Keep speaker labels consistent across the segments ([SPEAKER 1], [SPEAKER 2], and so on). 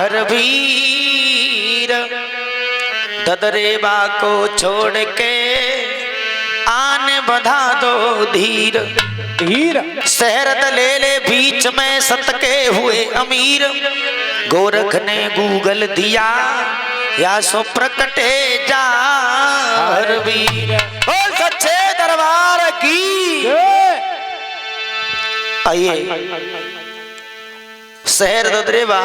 [SPEAKER 1] हरवीर, ददरेवा को छोड़ के आने बधा दो धीर। शहरत ले ले बीच में सतके हुए अमीर, गोरख ने गूगल दिया या सो प्रकटे जा हरवीर। बोल सच्चे दरबार की। आइए शहर ददरेवा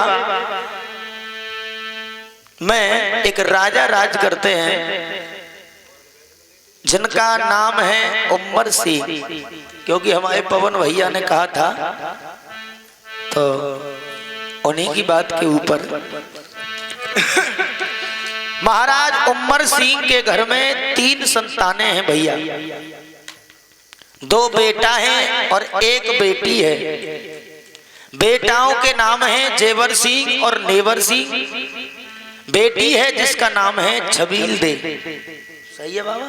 [SPEAKER 1] में एक राजा राज करते हैं जिनका नाम है उमर सिंह, क्योंकि हमारे पवन भैया ने कहा था तो उन्हीं की बात के ऊपर। महाराज उमर सिंह के घर में 3 संतानें हैं भैया, 2 बेटा हैं और 1 बेटी है। बेटाओं के नाम हैं जेवर सिंह और नेवर सिंह, बेटी है जिसका नाम है छबील दे। सही है बाबा?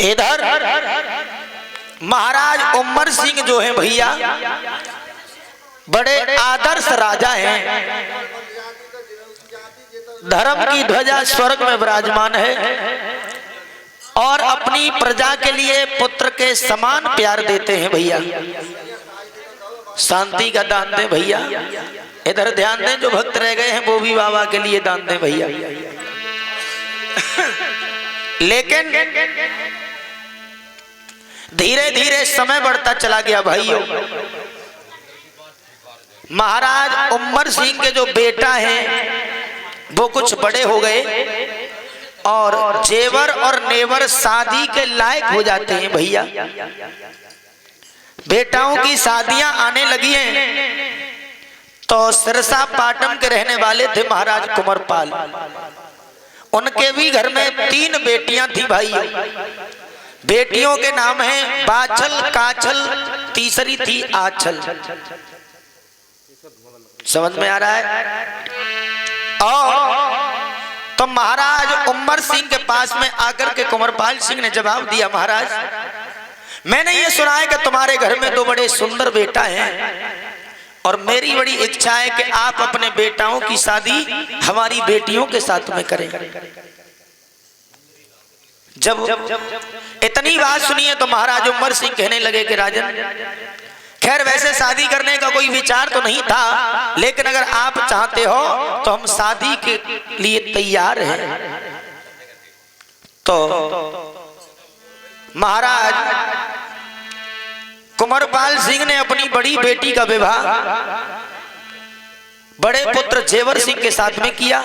[SPEAKER 1] इधर महाराज उमर सिंह जो है भैया बड़े आदर्श राजा हैं, धर्म की ध्वजा स्वर्ग में विराजमान है और अपनी प्रजा के लिए पुत्र के समान प्यार देते हैं भैया। शांति का दान दें भैया, इधर ध्यान दें, जो भक्त रह गए हैं वो भी बाबा के लिए दान दें भैया। लेकिन धीरे धीरे समय बढ़ता चला गया भाइयों। महाराज उमर सिंह के जो बेटा हैं वो कुछ बड़े हो गए और जेवर और नेवर शादी के लायक हो जाते हैं भैया। बेटाओं की शादियां आने लगी हैं तो सिरसा पाटन के रहने वाले थे महाराज कुंवरपाल, उनके भी घर में 3 बेटियां थी भाइयों। बेटियों के नाम हैं बाछल, काछल, तीसरी थी आछल। समझ में आ रहा है? और तो महाराज उमर सिंह के पास में आकर के कुंवरपाल सिंह ने जवाब दिया, महाराज मैंने ये सुना है कि तुम्हारे घर में 2 बड़े सुंदर बेटा हैं और मेरी बड़ी इच्छा है कि आप अपने बेटाओं की शादी हमारी बेटियों के साथ में करें। जब इतनी बात सुनिए तो महाराज उमर सिंह कहने लगे कि राजन, खैर वैसे शादी करने का कोई विचार तो नहीं था, लेकिन अगर आप चाहते हो तो हम शादी के लिए तैयार हैं। तो महाराज कुंवरपाल सिंह ने अपनी बड़ी बेटी का विवाह बड़े पुत्र जेवर सिंह के साथ में किया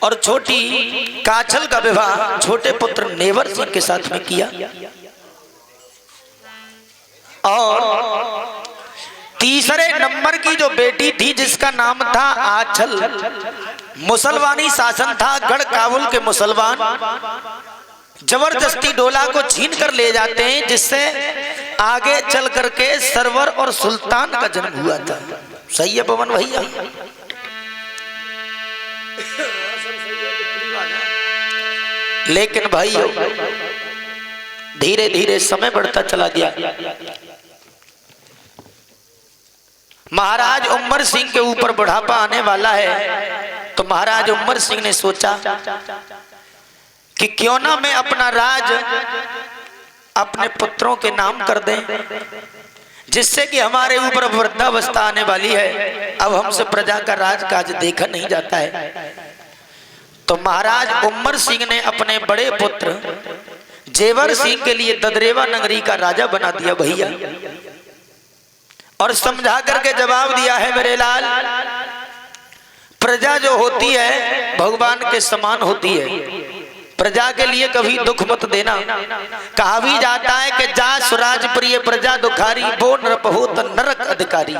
[SPEAKER 1] और छोटी काछल का विवाह छोटे पुत्र नेवर सिंह के साथ में किया। और तीसरे नंबर की जो बेटी थी जिसका नाम था आछल, मुसलमानी शासन था, गढ़ काबुल के मुसलमान जबरदस्ती डोला को छीन कर ले जाते हैं, जिससे आगे चल करके सरवर और सुल्तान का जन्म हुआ था। सही है पवन भैया? लेकिन भाइयों धीरे धीरे समय बढ़ता चला गया। महाराज उमर सिंह के ऊपर बुढ़ापा आने वाला है तो महाराज उमर सिंह ने सोचा कि क्यों ना मैं अपना राज अपने पुत्रों के नाम कर दें, जिससे कि हमारे ऊपर वृद्धावस्था आने वाली है, अब हमसे प्रजा का राज काज देखा नहीं जाता है। तो महाराज उमर सिंह ने अपने बड़े पुत्र जेवर सिंह के लिए ददरेवा नगरी का राजा बना दिया भैया, और समझा करके जवाब दिया है, मेरे लाल प्रजा जो होती है भगवान के समान होती है, प्रजा के लिए कभी दुख मत देना। कहा भी जाता है कि जा स्वराज प्रिय प्रजा दुखारी, वो नरपहुत नरक अधिकारी।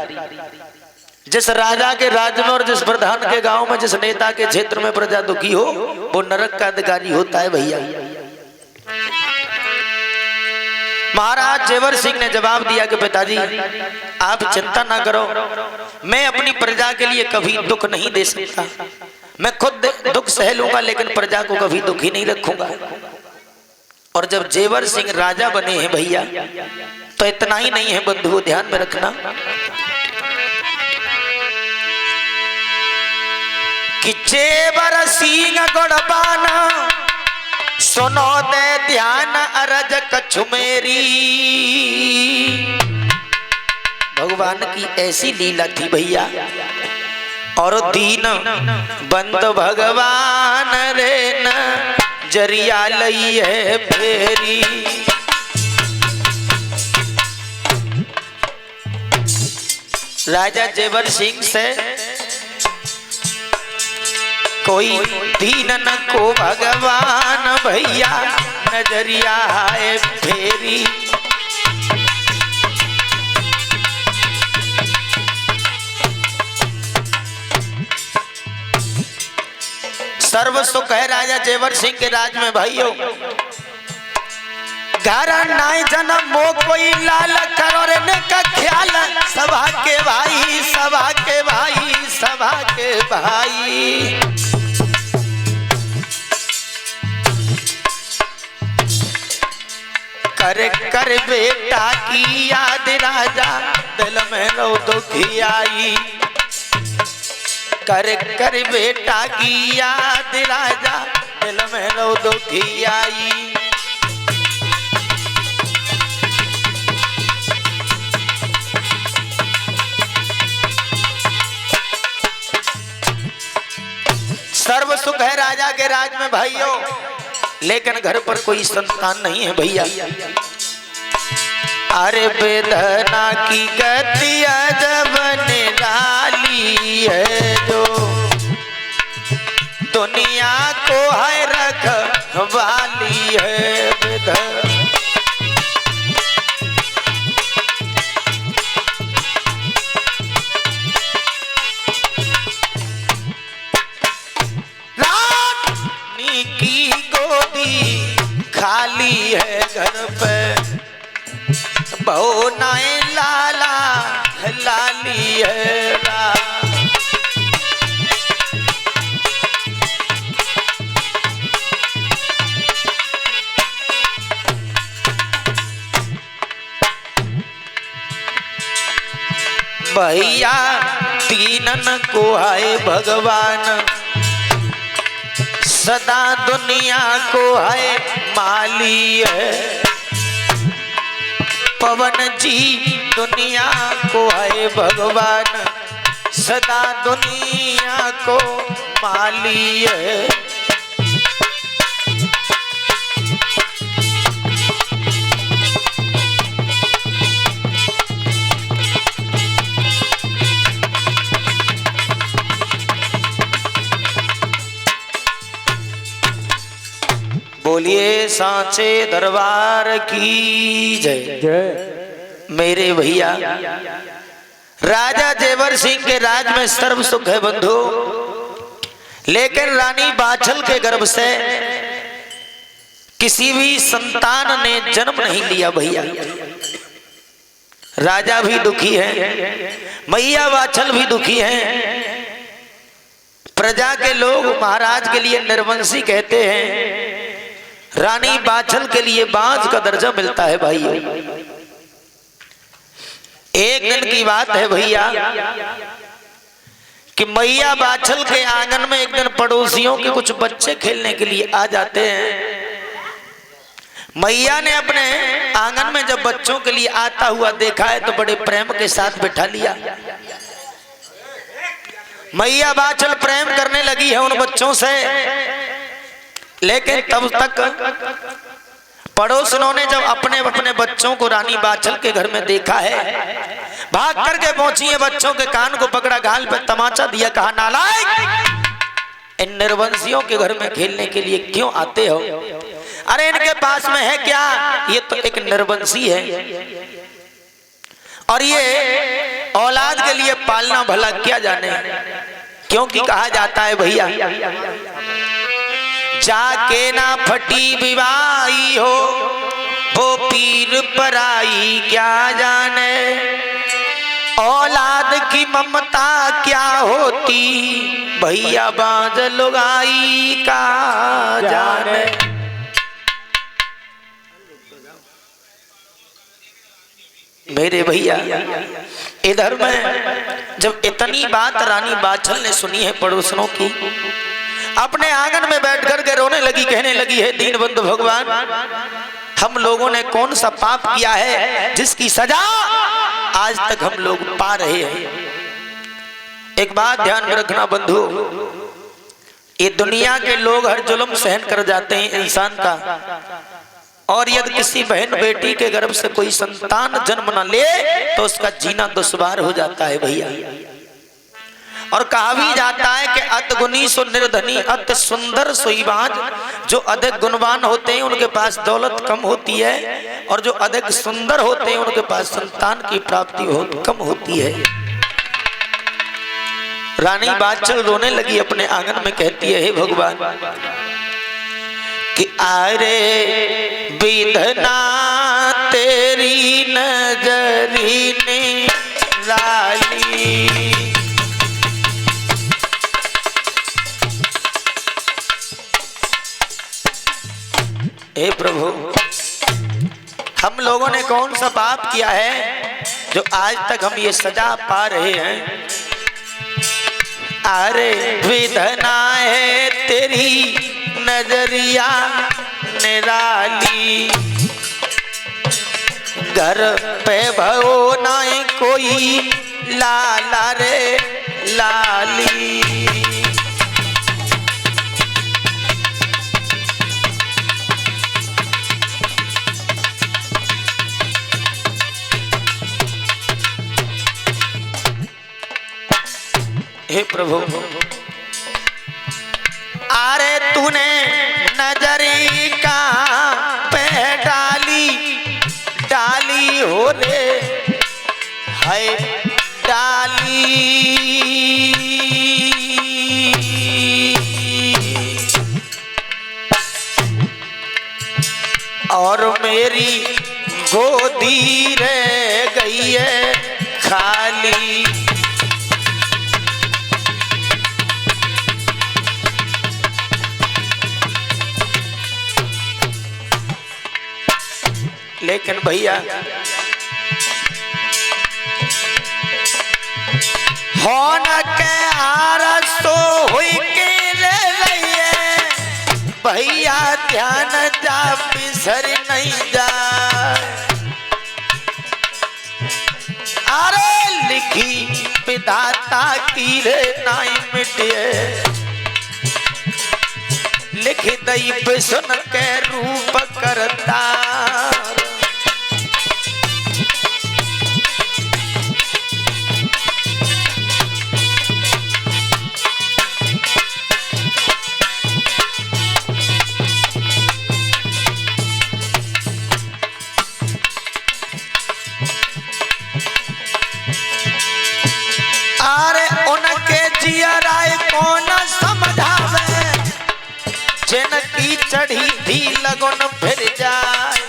[SPEAKER 1] जिस राजा के राज्य में और जिस प्रधान के गांव में जिस नेता के क्षेत्र में प्रजा दुखी हो वो नरक का अधिकारी होता है भैया। महाराज जेवर सिंह ने जवाब दिया कि पिताजी आप चिंता ना करो, मैं अपनी प्रजा के लिए कभी दुख नहीं दे सकता, मैं खुद दुख सह लूंगा लेकिन प्रजा को कभी दुखी नहीं रखूंगा। और जब जेवर सिंह राजा बने हैं भैया, तो इतना ही नहीं है बंधुओं, ध्यान में रखना कि जेवर सिंह गुणबाना सुनो दे ध्यान अरज कछु मेरी। भगवान की ऐसी लीला थी भैया, और दीन बंद भगवान रे न जरिया लई है फेरी। राजा जेवर सिंह से कोई दीनन को भगवान भैया नजरिया है फेरी। सर्व सुख है राजा जेवर सिंह के राज में भाइयों। घर नाई जन्म मो कोई लाल करो रे ने का ख्याल, सभा के भाई सभा के भाई सभा के भाई। कर कर बेटा की याद राजा दिल में रो दुखी आई। कर कर बेटा की याद राजा दिल में रो दुखी आई। सर्व सुख है राजा के राज में भाइयों, लेकिन घर पर कोई संतान नहीं है भैया। अरे वेदना की गतिया जब निराली है, जो दुनिया को है रखवाली है वेदना। रानी की गोदी खाली है घर पे, बहु नाए लाला लाली है रा। भैया दीनन को आए भगवान, सदा दुनिया को है माली है। पवन जी दुनिया को है भगवान, सदा दुनिया को माली है। बोलिए सांचे दरबार की जय जय। मेरे भैया राजा जेवर सिंह के राज में सर्व सुख है बंधु, लेकिन रानी बाछल के गर्भ से किसी भी संतान ने जन्म नहीं लिया भैया। राजा भी दुखी है, मैया बाछल भी दुखी है। प्रजा के लोग महाराज के लिए निर्वंशी कहते हैं, रानी बाछल के लिए बाज का दर्जा मिलता है भाइयों। एक दिन की बात है भैया कि मैया बाछल के आंगन में एक दिन पड़ोसियों के कुछ बच्चे खेलने के लिए आ जाते हैं। मैया ने अपने आंगन में जब बच्चों के लिए आता हुआ देखा है तो बड़े प्रेम के साथ बिठा लिया। मैया बाछल प्रेम करने लगी है उन बच्चों से, लेकिन तब तक पड़ोसनों ने जब अपने अपने बच्चों को रानी बाछल के घर में देखा है, भाग करके पहुंची है, बच्चों के कान को पकड़ा, गाल पे तमाचा दिया, कहा नालायक, इन निर्वंशियों के घर में खेलने के लिए क्यों आते हो? अरे इनके पास में है क्या? ये तो एक निर्वंशी है और ये औलाद के लिए पालना भला क्या जाने। क्योंकि कहा जाता है भैया, जाके ना फटी विवाही हो वो पीर पराई क्या जाने, औलाद की ममता क्या होती भैया बांझ लुगाई का जाने। मेरे भैया इधर में जब इतनी बात रानी बाछल ने सुनी है पड़ोसनों की, अपने आंगन में बैठ कर के रोने लगी, कहने लगी है दीनबंधु भगवान, हम लोगों ने कौन सा पाप किया है जिसकी सजा आज तक हम लोग पा रहे हैं। एक बात ध्यान में रखना बंधु, ये दुनिया के लोग हर जुल्म सहन कर जाते हैं इंसान का, और यदि किसी बहन बेटी के गर्भ से कोई संतान जन्म न ले तो उसका जीना दुश्वार हो जाता है भैया। और कहा भी जाता है कि अत गुणी सो निर्धनी अत सुंदर सोईबाज, जो अधिक गुणवान होते हैं उनके पास दौलत कम होती है, और जो अधिक सुंदर होते हैं उनके पास संतान की प्राप्ति कम होती है। रानी बाछल रोने लगी, अपने आंगन में कहती है हे भगवान कि अरे विधना तेरी नजरी ने लाली, हे प्रभु हम लोगों ने कौन सा पाप किया है जो आज तक हम ये सजा पा रहे हैं। अरे विधना है तेरी नजरिया निराली, घर पे भवो नाई कोई लाला रे लाली। हे प्रभु अरे तूने नजरी का पे डाली डाली हो रे है डाली, और मेरी गोदी रह गई है खाली। लेकिन भैया होन के आरसो हुई के ले रहिए भैया, ध्यान जा बिसर नहीं जा। अरे लिखी विधाता की रे नाई मिटिए, लिख दई सुन के रूप करता। कौन समझावे जिनकी चढ़ी थी लगन फिर जाए।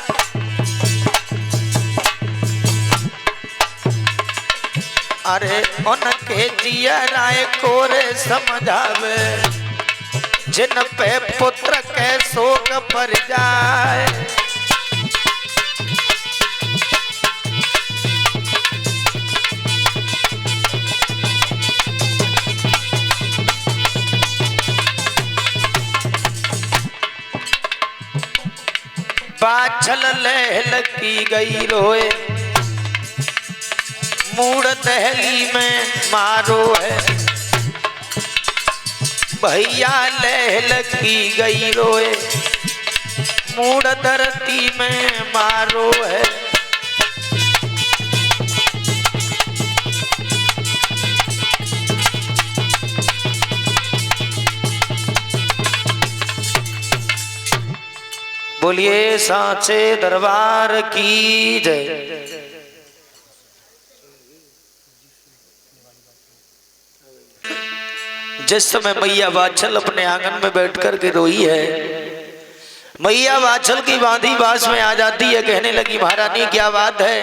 [SPEAKER 1] अरे उनके जिया राय कोरे समझावे जिन पे पुत्र के शोक पर जाए। बाछल लहल की गई रोए, मूड दहली में मारो है भैया, लहल की गई रोए मूड धरती में मारो है। बोलिए सांचे दरबार की जय। जिस समय मैया बाछल अपने आंगन में बैठकर के रोई है, मैया बाछल की बांधी बास में आ जाती है, कहने लगी महारानी क्या बात है,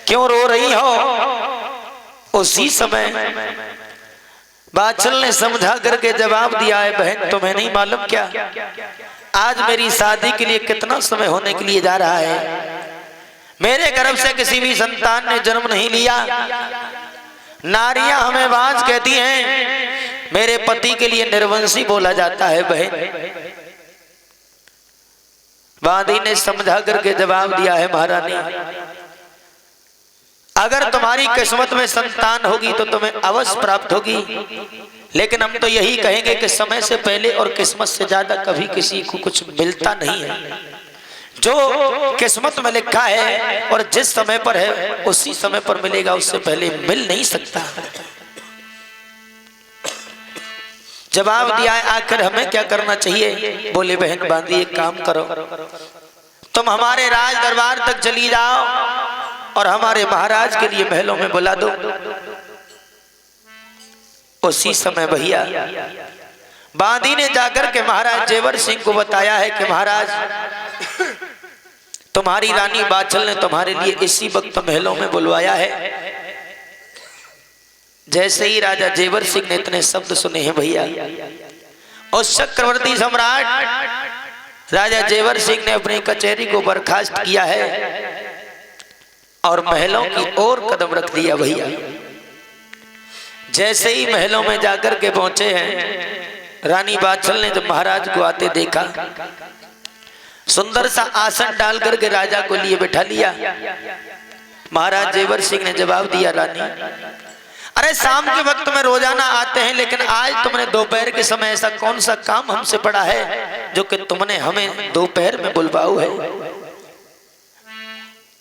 [SPEAKER 1] क्यों रो रही हो। उसी समय बाछल ने समझा करके जवाब दिया है, बहन तुम्हें नहीं मालूम क्या, आज मेरी शादी के लिए कितना समय होने के लिए जा रहा है। मेरे गर्भ से किसी भी संतान ने जन्म नहीं लिया। नारियां हमें बाज कहती हैं, मेरे पति के लिए निर्वंशी बोला जाता है बहन। बांदी ने समझा करके जवाब दिया है, महारानी अगर तुम्हारी किस्मत में संतान होगी तो तुम्हें अवश्य प्राप्त होगी, लेकिन हम तो यही कहेंगे कि समय से पहले और किस्मत से ज्यादा कभी किसी को कुछ मिलता नहीं है। जो किस्मत में लिखा है और जिस समय पर है उसी समय पर मिलेगा, उससे पहले मिल नहीं सकता। जवाब दिया है, आखिर हमें क्या करना चाहिए? बोले बहन बांदी एक काम करो, तुम हमारे राज दरबार तक चली जाओ और हमारे महाराज के लिए महलों में बुला दो। उसी समय भैया बांदी ने जाकर के महाराज जेवर सिंह को बताया है कि महाराज तुम्हारी रानी बाछल ने तुम्हारे लिए इसी वक्त महलों में बुलवाया है। जैसे ही राजा जेवर सिंह ने इतने शब्द सुने हैं भैया, उस चक्रवर्ती सम्राट राजा जेवर सिंह ने अपनी कचहरी को बर्खास्त किया है और महलों की ओर कदम रख दिया भैया। जैसे ही महलों में जाकर के पहुंचे हैं, रानी बाछल ने जब महाराज को आते देखा, सुंदर सा आसन डाल करके राजा को लिए बैठा लिया। महाराज जेवर सिंह ने जवाब दिया, रानी अरे शाम के वक्त में रोजाना आते हैं, लेकिन आज तुमने दोपहर के समय ऐसा कौन सा काम हमसे पड़ा है जो कि तुमने हमें दोपहर में बुलवाऊ है।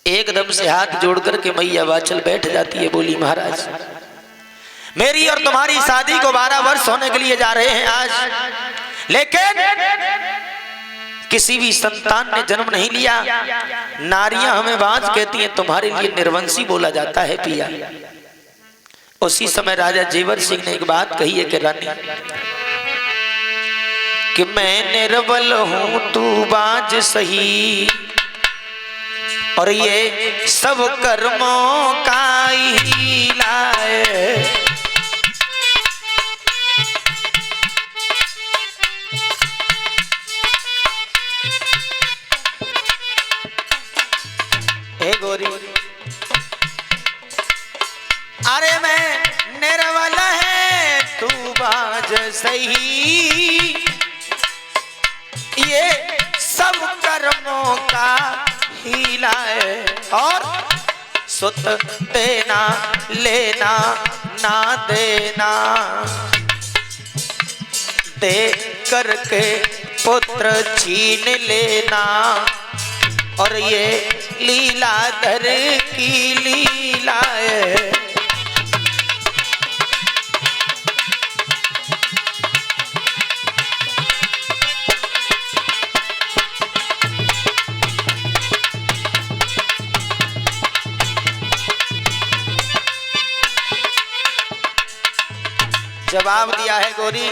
[SPEAKER 1] एकदम से हाथ जोड़ करके मैया बाछल बैठ जाती है, बोली महाराज मेरी और तुम्हारी शादी को 12 वर्ष होने के लिए जा रहे हैं आज, लेकिन किसी भी संतान ने जन्म नहीं लिया। नारियां हमें बाज कहती हैं, तुम्हारे लिए निर्वंशी बोला जाता है पिया। उसी समय राजा जेवर सिंह ने एक बात कही है कि रानी कि मैं निर्बल हूं तू बाज सही, और ये सब कर्मों का ही लाए। हे गोरी अरे मैं निर्बल है तू बाज सही, ये सब कर्मों का हीला है, और सुत देना लेना ना देना, दे करके पुत्र छीन लेना, और ये लीलाधर की लीला है। जवाब दिया है गोरी,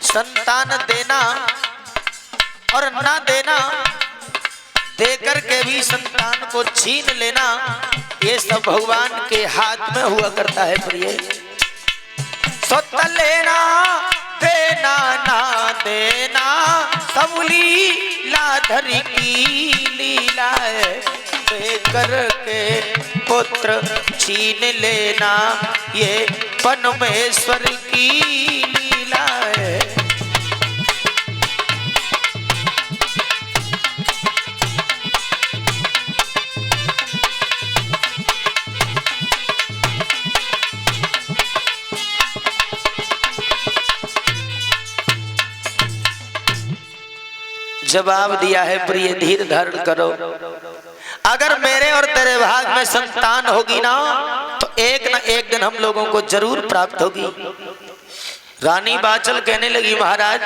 [SPEAKER 1] संतान देना और ना देना, देकर के भी संतान को छीन लेना, ये सब भगवान के हाथ में हुआ करता है प्रिय। सुत लेना देना ना देना, सब लीलाधर की लीला है, देकर के पुत्र छीन लेना, ये परमेश्वर की लीला है। जवाब दिया है प्रिय धीर धारण करो, अगर मेरे और तेरे भाग में संतान होगी ना तो एक न एक दिन हम लोगों को जरूर प्राप्त होगी। रानी बाछल कहने लगी, महाराज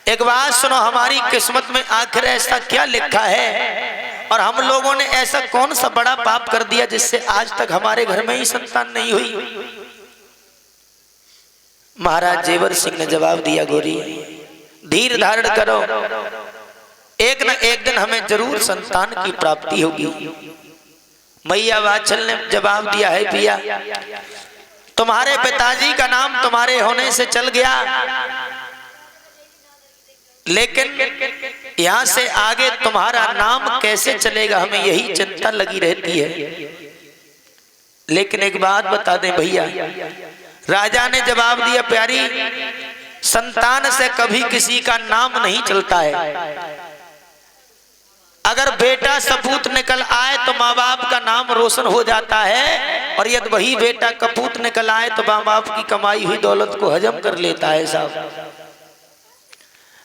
[SPEAKER 1] एक बात सुनो, हमारी किस्मत में आखिर ऐसा क्या लिखा है और हम लोगों ने ऐसा कौन सा बड़ा पाप कर दिया जिससे आज तक हमारे घर में ही संतान नहीं हुई। महाराज जेवर सिंह ने जवाब दिया, गोरी धीर धारण करो, एक न एक दिन हमें जरूर संतान की प्राप्ति होगी। मैया बाछल ने जवाब दिया है, पिया तुम्हारे पिताजी का नाम तुम्हारे होने से चल गया, लेकिन यहाँ से आगे तुम्हारा नाम कैसे चलेगा, हमें यही चिंता लगी रहती है। लेकिन एक बात बता दें भैया, राजा ने जवाब दिया, प्यारी संतान से कभी किसी का नाम नहीं चलता है। अगर बेटा सपूत निकल आए तो माँ बाप का नाम रोशन हो जाता है, और यदि वही बेटा कपूत निकल आए तो माँ बाप की कमाई हुई दौलत को हजम कर लेता है साहब।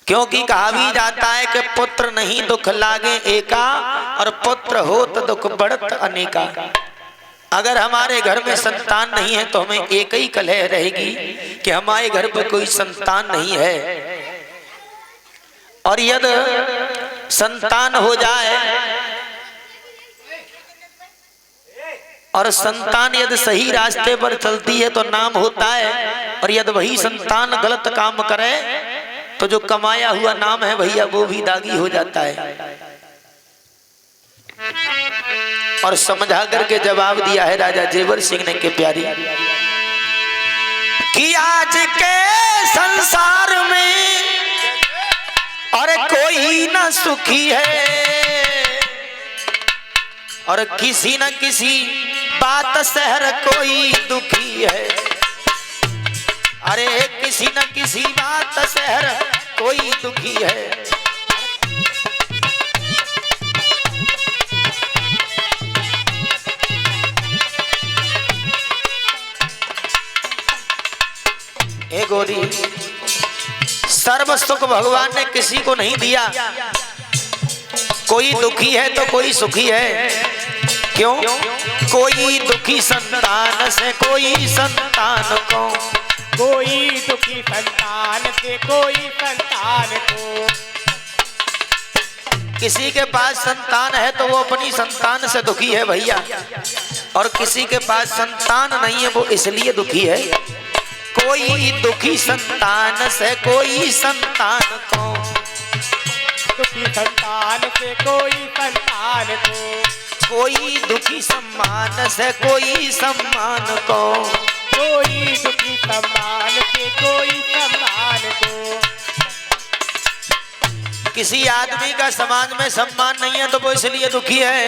[SPEAKER 1] क्योंकि कहा भी जाता है कि पुत्र नहीं दुख लागे एका, और पुत्र हो तो दुख बढ़त अनेका। अगर हमारे घर में संतान नहीं है तो हमें एक ही कलह रहेगी कि हमारे घर पर कोई संतान नहीं है। और यदि संतान हो जाए और संतान यदि सही रास्ते पर चलती है तो नाम होता है, और यदि वही संतान गलत काम करे तो जो कमाया हुआ नाम है भैया वो भी दागी हो जाता है। और समझा करके जवाब दिया है राजा जेवर सिंह ने के प्यारी, कि आज के संसार में और कोई ना सुखी है, और किसी न किसी बात से हर कोई दुखी है। अरे किसी न किसी बात से हर कोई दुखी है। हे गोरी, सर्व सुख भगवान ने किसी को नहीं दिया। कोई दुखी है तो कोई सुखी है। क्यों? कोई दुखी संतान से कोई संतान को,
[SPEAKER 2] कोई दुखी संतान से कोई संतान को।
[SPEAKER 1] किसी के पास संतान है तो वो अपनी संतान से दुखी है भैया, और किसी के पास संतान नहीं है वो इसलिए दुखी है। कोई दुखी संतान से कोई संतान को,
[SPEAKER 2] दुखी संतान से कोई संतान को।
[SPEAKER 1] कोई दुखी सम्मान से कोई सम्मान को,
[SPEAKER 2] कोई दुखी सम्मान से कोई सम्मान को।
[SPEAKER 1] किसी आदमी का समाज में सम्मान नहीं है तो वो इसलिए दुखी है,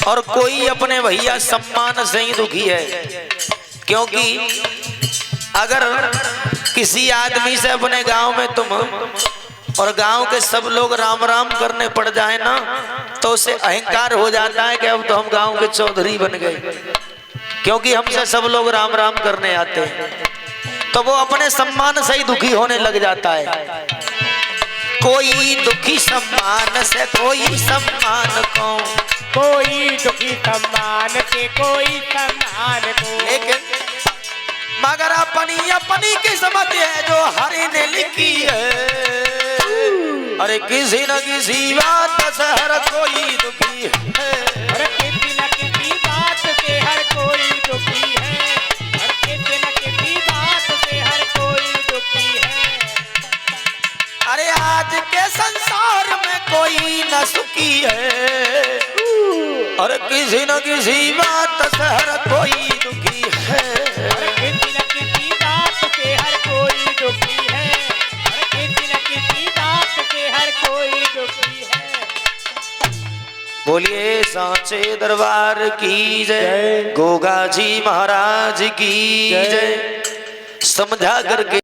[SPEAKER 1] और कोई अपने भैया सम्मान से ही दुखी है। क्योंकि अगर किसी आदमी से अपने गांव में तुम और गांव के सब लोग राम राम करने पड़ जाए ना, तो उसे अहंकार हो जाता है कि अब तो हम गांव के चौधरी बन गए, क्योंकि हमसे सब लोग राम राम करने आते हैं। तो वो अपने सम्मान से ही दुखी होने लग जाता है। कोई दुखी सम्मान से कोई सम्मान को,
[SPEAKER 2] कोई दुखी सम्मान से कोई सम्मान को।
[SPEAKER 1] लेकिन मगर अपनी अपनी किस्मत है जो हरि ने लिखी है। अरे किसी न किसी बात से हर कोई दुखी है।
[SPEAKER 2] अरे किसी न किसी बात से हर कोई दुखी है। अरे किसी न किसी बात से हर कोई दुखी है।
[SPEAKER 1] अरे आज के संसार में कोई न सुखी है, और किसी न किसी बात से हर कोई दुखी है।
[SPEAKER 2] अरे किसी न किसी बात से हर कोई दुखी है। अरे किसी न किसी बात से हर कोई दुखी है।
[SPEAKER 1] बोलिए सांचे दरबार की जय, गोगा जी महाराज की जय। समझा करके